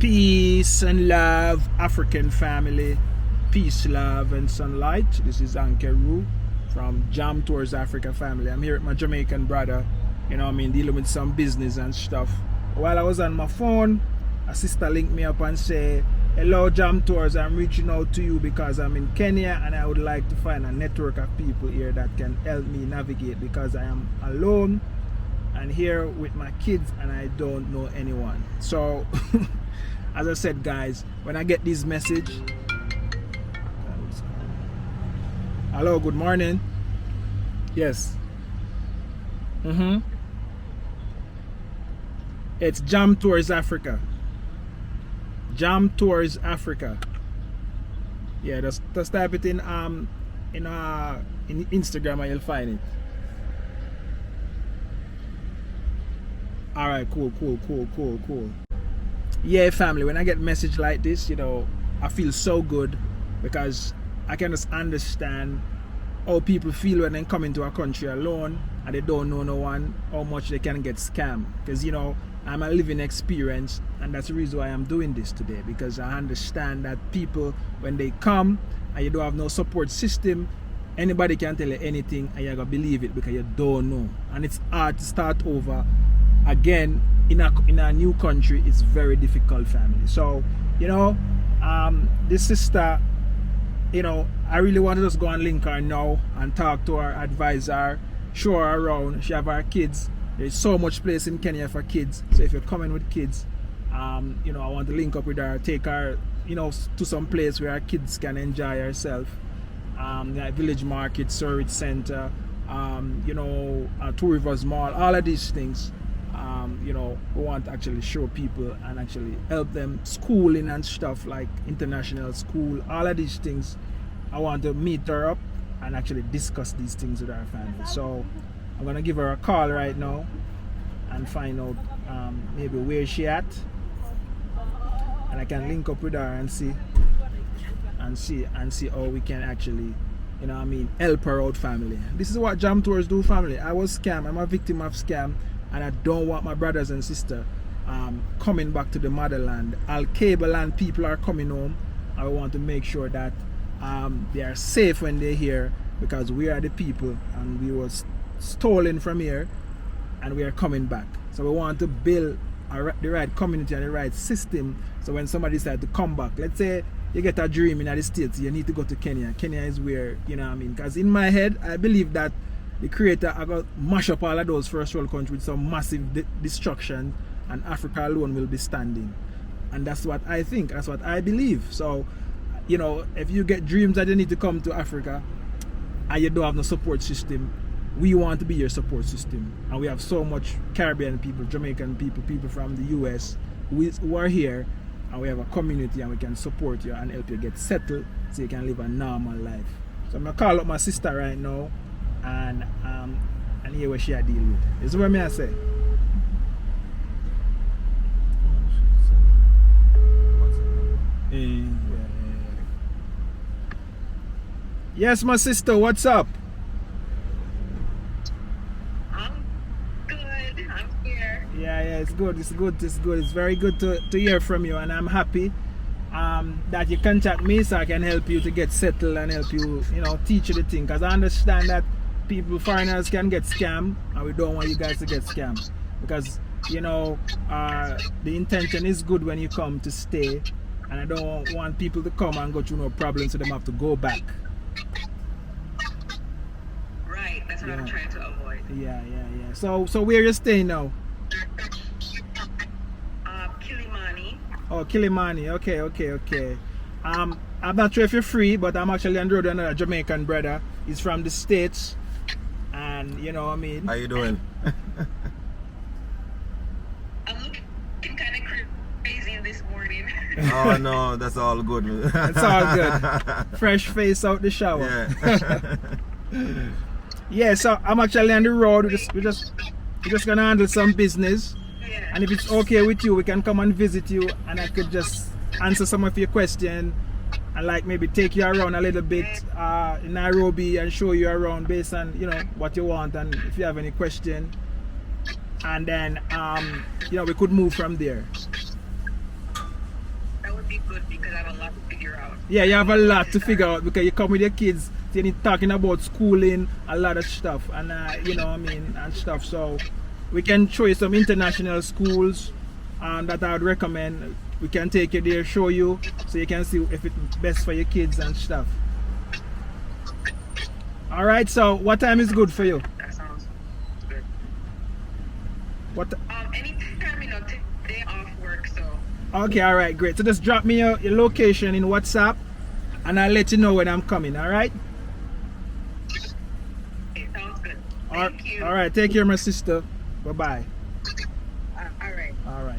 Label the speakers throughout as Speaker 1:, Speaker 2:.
Speaker 1: Peace and love, African family. Peace, love, and sunlight. This is Ankeru from Jam Tours Africa family. I'm here with my Jamaican brother, dealing with some business and stuff. While I was on my phone, a sister linked me up and said, "Hello Jam Tours, I'm reaching out to you because I'm in Kenya and I would like to find a network of people here that can help me navigate because I am alone and here with my kids and I don't know anyone." So as I said, guys, when I get this message, hello, good morning. Yes. It's Jam Tours Africa. Jam Tours Africa. Yeah, just type it in Instagram and you'll find it. All right, cool. Yeah, family, when I get a message like this, I feel so good because I can just understand how people feel when they come into a country alone and they don't know no one, how much they can get scammed. Because, I'm a living experience, and that's the reason why I'm doing this today, because I understand that people, when they come and you don't have no support system, anybody can tell you anything and you're going to believe it because you don't know. And it's hard to start over again in a new country. It's very difficult, family. So this sister, I really want to just go and link her now and talk to her, advisor, show her around. She have her kids. There's so much place in Kenya for kids, so if you're coming with kids, I want to link up with her, take her to some place where our kids can enjoy herself, like Village Market, Surrey Center, Two Rivers Mall, all of these things. We want to actually show people and actually help them schooling and stuff like international school, all of these things. I want to meet her up and actually discuss these things with our family. So I'm gonna give her a call right now and find out maybe where she at, and I can link up with her and see how we can actually help her out, family. This is what Jam Tours do, family. I was scammed. I'm a victim of scam, and I don't want my brothers and sisters coming back to the motherland. Alkebulan people are coming home. I want to make sure that they are safe when they're here, because we are the people and we was stolen from here and we are coming back. So we want to build the right community and the right system, so when somebody decides to come back, let's say you get a dream in the States, you need to go to Kenya. Kenya is where, because in my head I believe that the creator I got mash up all of those first world countries with some massive destruction, and Africa alone will be standing. And that's what I think, that's what I believe. So if you get dreams that you need to come to Africa and you don't have no support system, we want to be your support system. And we have so much Caribbean people, Jamaican people, people from the US who are here, and we have a community and we can support you and help you get settled so you can live a normal life. So I'm gonna call up my sister right now and hear what she had deal with. This is what I say. Yes, my sister, what's up?
Speaker 2: I'm good. I'm here.
Speaker 1: Yeah, it's good. It's very good to hear from you, and I'm happy that you contact me so I can help you to get settled and help you, teach you the thing. Because I understand that foreigners can get scammed, and we don't want you guys to get scammed. Because, the intention is good when you come to stay, and I don't want people to come and go through no problems so them have to go back.
Speaker 2: Right, that's what I'm trying to avoid.
Speaker 1: Yeah. So where you staying now?
Speaker 2: Kilimani.
Speaker 1: Oh, Kilimani. Okay. I'm not sure if you're free, but I'm actually on the road with another Jamaican brother. He's from the States, and
Speaker 3: How you doing?
Speaker 2: I'm looking kind of crazy this morning.
Speaker 3: Oh no, that's all good.
Speaker 1: It's all good. Fresh face out the shower.
Speaker 3: Yeah.
Speaker 1: Yeah, so I'm actually on the road. We're just gonna handle some business.
Speaker 2: Yeah.
Speaker 1: And if it's okay with you, we can come and visit you, and I could just answer some of your questions and like maybe take you around a little bit in Nairobi and show you around based on what you want, and if you have any question, and then we could move from there.
Speaker 2: good because I have a lot to figure out.
Speaker 1: Yeah, you have a lot to figure out because you come with your kids, you need talking about schooling, a lot of stuff, and you know what I mean, and stuff. So we can show you some international schools that I would recommend. We can take you there, show you, so you can see if it's best for your kids and stuff. All right. So what time is good for you?
Speaker 2: That sounds good.
Speaker 1: What?
Speaker 2: Anytime, today off work, so.
Speaker 1: Okay. All right. Great. So just drop me your location in WhatsApp, and I'll let you know when I'm coming. All right.
Speaker 2: Okay, sounds good. Thank you.
Speaker 1: All right. Take care, my sister. Bye bye.
Speaker 2: All right.
Speaker 1: All right.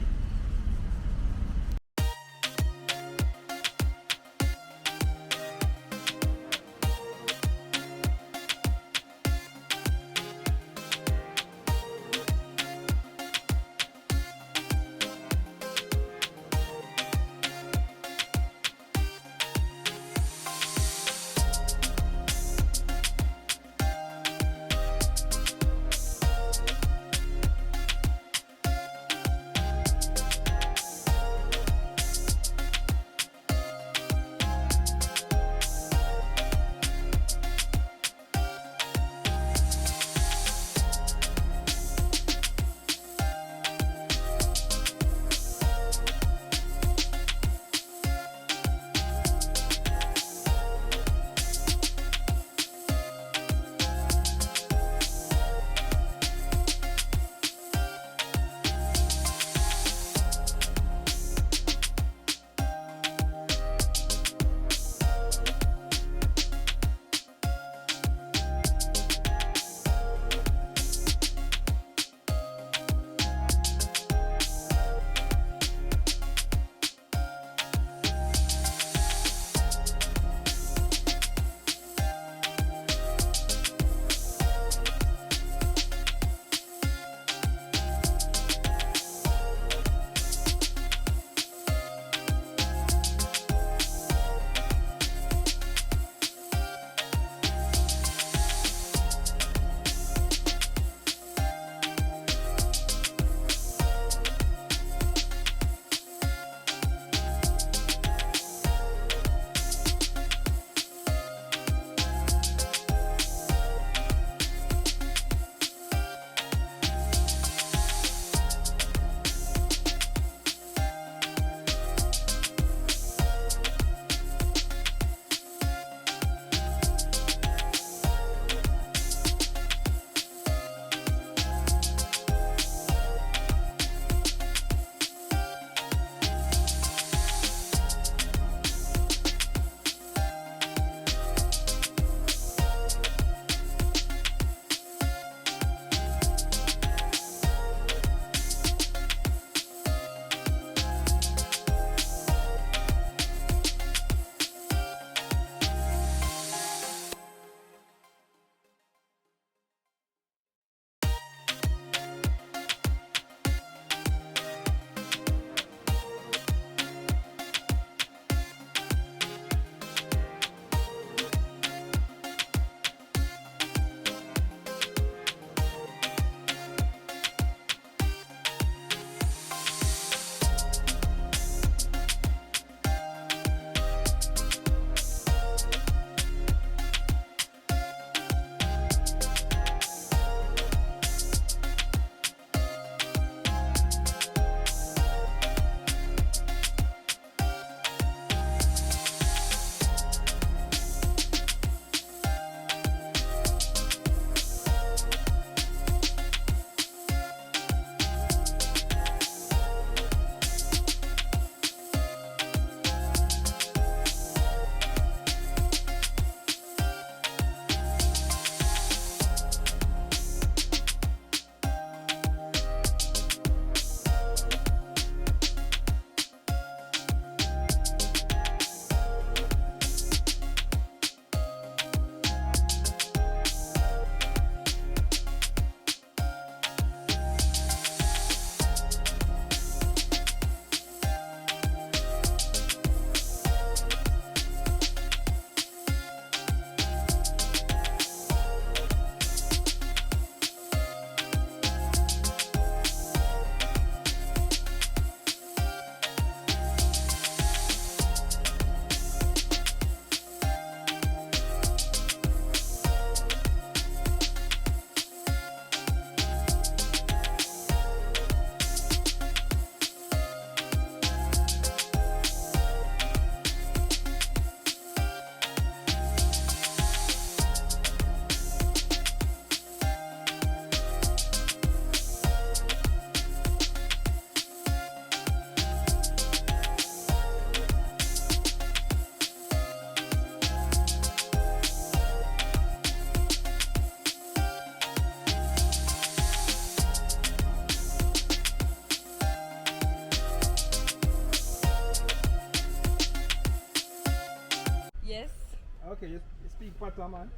Speaker 1: Okay, you speak Pata, man.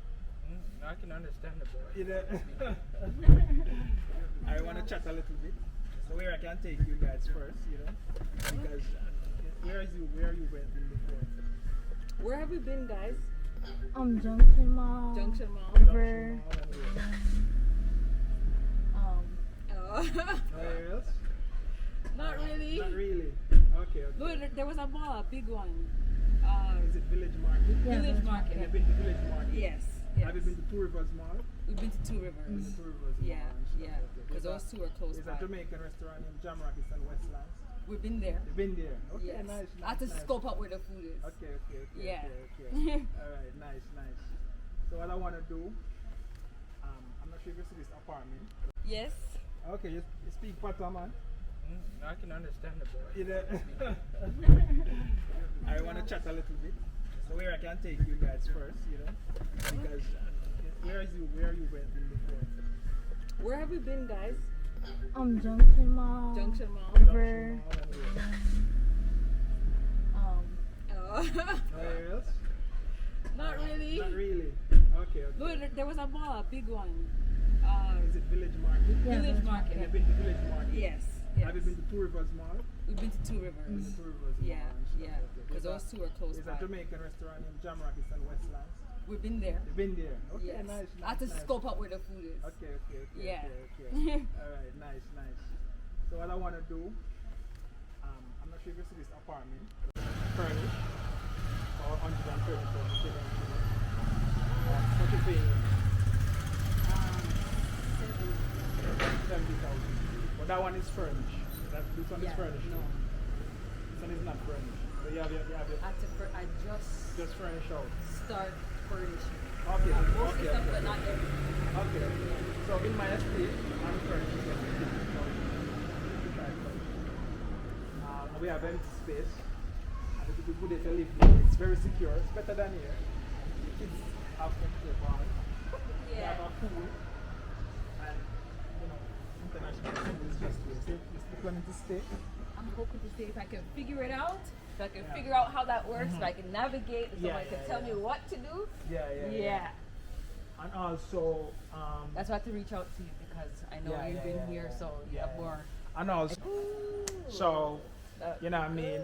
Speaker 4: I can understand it, but
Speaker 1: You know? I want to chat a little bit. So where I can take you guys first, you know, because where are you been before?
Speaker 5: Where have you been, guys?
Speaker 6: Junction Mall.
Speaker 5: Junction Mall.
Speaker 6: River.
Speaker 1: Where else?
Speaker 5: Not really.
Speaker 1: Not really. Okay.
Speaker 5: No, there was a mall, a big one.
Speaker 1: Is it Village Market?
Speaker 6: Yeah,
Speaker 5: Village
Speaker 6: Village
Speaker 5: Market.
Speaker 1: Have you been to Village Market?
Speaker 5: Yes.
Speaker 1: Have you been to Two Rivers Mall?
Speaker 5: We've been to Two Rivers.
Speaker 1: Been to Two Rivers
Speaker 5: Yeah,
Speaker 1: Mall and stuff
Speaker 5: yeah.
Speaker 1: like that.
Speaker 5: Because
Speaker 1: There's
Speaker 5: those two are close
Speaker 1: There's
Speaker 5: by.
Speaker 1: a Jamaican restaurant named Jam Rabbits and Westlands.
Speaker 5: We've been there.
Speaker 1: You've been there? Okay,
Speaker 5: Yes.
Speaker 1: nice.
Speaker 5: I had to
Speaker 1: nice.
Speaker 5: scope out where the food is.
Speaker 1: Okay.
Speaker 5: Yeah.
Speaker 1: Okay. Alright, nice. So what I want to do, I'm not sure if you see this apartment.
Speaker 5: Yes.
Speaker 1: Okay, you speak Pata, man.
Speaker 4: I can understand it, but
Speaker 1: You know? I want to chat a little bit. So where I can take you guys first, you know, because where are you been before?
Speaker 5: Where have you been, guys?
Speaker 6: Junction Mall.
Speaker 5: Junction Mall.
Speaker 6: River.
Speaker 1: Where else?
Speaker 5: Not really.
Speaker 1: Not really. Okay.
Speaker 5: No, there was a mall, a big one.
Speaker 1: Is it Village Market?
Speaker 6: Yeah,
Speaker 5: Village
Speaker 6: Village
Speaker 5: Market.
Speaker 1: Have you been to Village Market?
Speaker 5: Yes.
Speaker 1: Have you been to Two Rivers Mall?
Speaker 5: We've been to Two Rivers.
Speaker 1: Been to Two Rivers
Speaker 5: Yeah,
Speaker 1: Mall and stuff
Speaker 5: yeah.
Speaker 1: like that.
Speaker 5: Because
Speaker 1: There's
Speaker 5: those two are close
Speaker 1: There's
Speaker 5: by.
Speaker 1: a Jamaican restaurant named Jam Rabbits and Westlands.
Speaker 5: We've been there.
Speaker 1: You've been there? Okay,
Speaker 5: Yes.
Speaker 1: nice.
Speaker 5: I had to
Speaker 1: nice.
Speaker 5: scope out where the food is.
Speaker 1: Okay.
Speaker 5: Yeah.
Speaker 1: Alright, nice. So what I want to do, I'm not sure if you see this apartment, furnished for 130,000. What you paying? 70,000. But that one is furnished. This one is furnished.
Speaker 5: No.
Speaker 1: This one is not furnished. So you have your
Speaker 5: I just
Speaker 1: furnished out.
Speaker 5: start furnishing.
Speaker 1: Okay.
Speaker 5: Most of the stuff, but not everything.
Speaker 1: Okay. So in my estate, I'm currently we have empty space. And it would be good to live here. It's very secure. It's better than here. The kids have plenty of fun. They have a pool. And, you know, international students just here. You're planning to stay?
Speaker 5: I'm hoping to see if I can figure it out. If I can figure out how that works, if I can navigate, if someone can tell me what to do.
Speaker 1: Yeah. And also,
Speaker 5: That's why I have to reach out to you because I know you've been here, so you have more.
Speaker 1: and also, so, you know what I mean?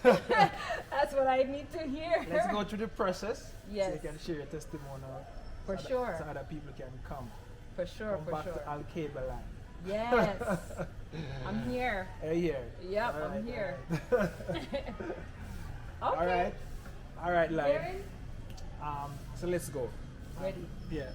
Speaker 5: That's what I need to hear.
Speaker 1: Let's go through the process
Speaker 5: Yes.
Speaker 1: so you can share your testimonial.
Speaker 5: For
Speaker 1: so
Speaker 5: sure.
Speaker 1: So other people can come.
Speaker 5: For sure,
Speaker 1: Come
Speaker 5: for
Speaker 1: back
Speaker 5: sure.
Speaker 1: to Alkebulan.
Speaker 5: Yes. I'm here.
Speaker 1: Here.
Speaker 5: Yep,
Speaker 1: All
Speaker 5: I'm
Speaker 1: right,
Speaker 5: here.
Speaker 1: all right.
Speaker 5: Okay.
Speaker 1: All right, Live.
Speaker 5: Darren?
Speaker 1: So let's go.
Speaker 5: Ready.
Speaker 1: Yeah.